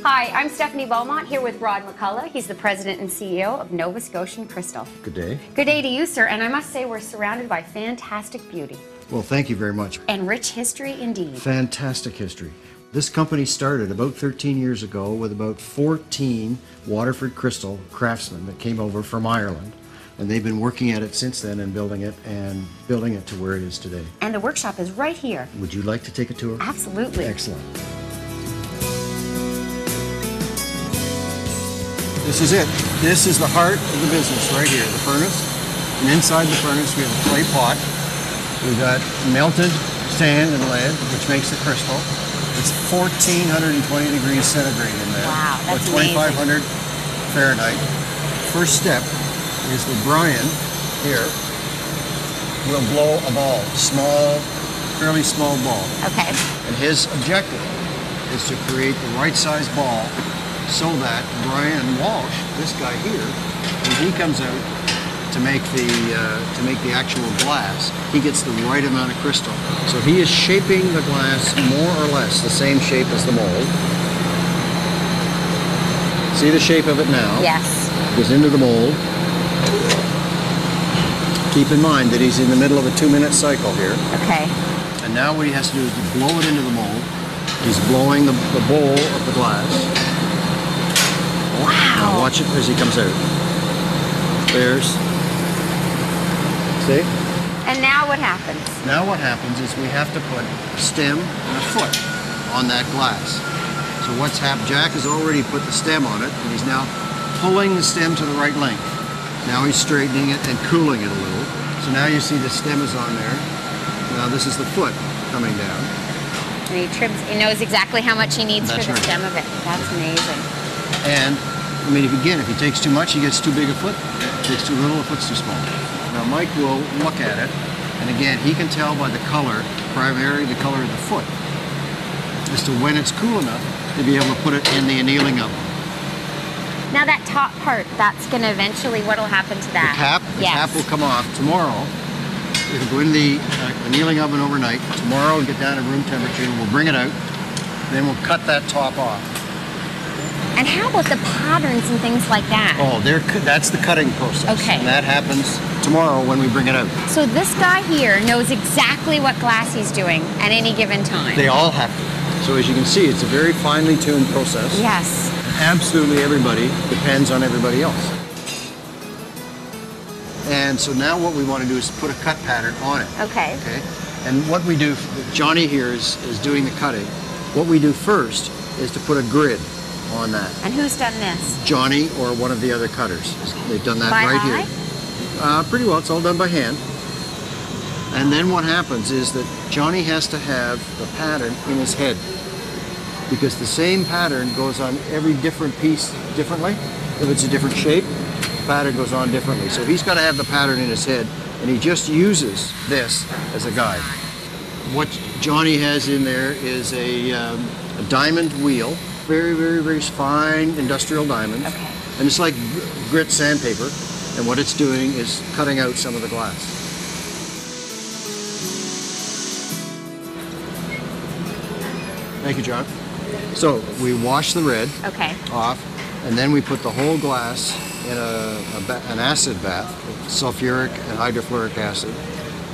Hi, I'm Stephanie Beaumont here with Rod McCulloch. He's the president and CEO of Nova Scotian Crystal. Good day. Good day to you, sir. And I must say we're surrounded by fantastic beauty. Well, thank you very much. And rich history indeed. Fantastic history. This company started about 13 years ago with about 14 Waterford crystal craftsmen that came over from Ireland. And they've been working at it since then and building it to where it is today. And the workshop is right here. Would you like to take a tour? Absolutely. Excellent. This is it. This is the heart of the business right here, the furnace. And inside the furnace we have a clay pot. We've got melted sand and lead, which makes the crystal. It's 1420 degrees centigrade in there. Wow, that's or 2500 Fahrenheit. First step is that Brian here will blow a ball, fairly small ball. Okay. And his objective is to create the right size ball so that Brian Walsh, this guy here, when he comes out to make the actual glass, he gets the right amount of crystal. So he is shaping the glass more or less the same shape as the mold. See the shape of it now? Yes. Goes into the mold. Keep in mind that he's in the middle of a 2-minute cycle here. Okay. And now what he has to do is to blow it into the mold. He's blowing the bowl of the glass. Wow. Now watch it as he comes out. There's. See? And now what happens? Now what happens is we have to put a stem and a foot on that glass. So what's happened? Jack has already put the stem on it, and he's now pulling the stem to the right length. Now he's straightening it and cooling it a little. So now you see the stem is on there. Now this is the foot coming down. And he trims. He knows exactly how much he needs for the stem of it. That's amazing. And I mean, if he takes too much, he gets too big a foot. If he takes too little, a foot's too small. Now Mike will look at it, and again, he can tell by the color, primarily the color of the foot, as to when it's cool enough to be able to put it in the annealing oven. Now that top part, that's going to eventually, what will happen to that? The cap will come off tomorrow. It'll go in the annealing oven overnight. Tomorrow it'll get down to room temperature, and we'll bring it out. Then we'll cut that top off. And how about the patterns and things like that? Oh, that's the cutting process. Okay. And that happens tomorrow when we bring it out. So this guy here knows exactly what glass he's doing at any given time. They all have to. So as you can see, it's a very finely tuned process. Yes. Absolutely everybody depends on everybody else. And so now what we want to do is put a cut pattern on it. Okay. Okay. And what we do, Johnny here is doing the cutting. What we do first is to put a grid on that. And who's done this? Johnny or one of the other cutters. They've done that right here. Pretty well, it's all done by hand. And then what happens is that Johnny has to have the pattern in his head, because the same pattern goes on every different piece differently. If it's a different shape, the pattern goes on differently. So he's got to have the pattern in his head, and he just uses this as a guide. What Johnny has in there is a diamond wheel, very, very, very fine industrial diamonds. Okay. And it's like grit sandpaper, and what it's doing is cutting out some of the glass. Thank you, John. So we wash the red off, and then we put the whole glass in an acid bath, sulfuric and hydrofluoric acid,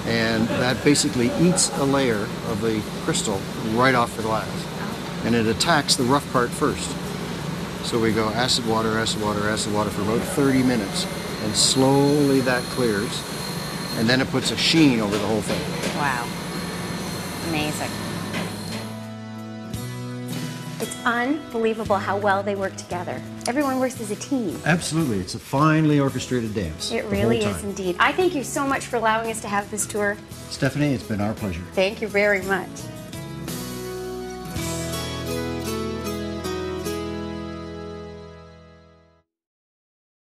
and that basically eats a layer of the crystal right off the glass. And it attacks the rough part first. So we go acid water, acid water, acid water for about 30 minutes, and slowly that clears, and then it puts a sheen over the whole thing. Wow. Amazing. It's unbelievable how well they work together. Everyone works as a team. Absolutely. It's a finely orchestrated dance. It really is indeed. I thank you so much for allowing us to have this tour. Stephanie, it's been our pleasure. Thank you very much.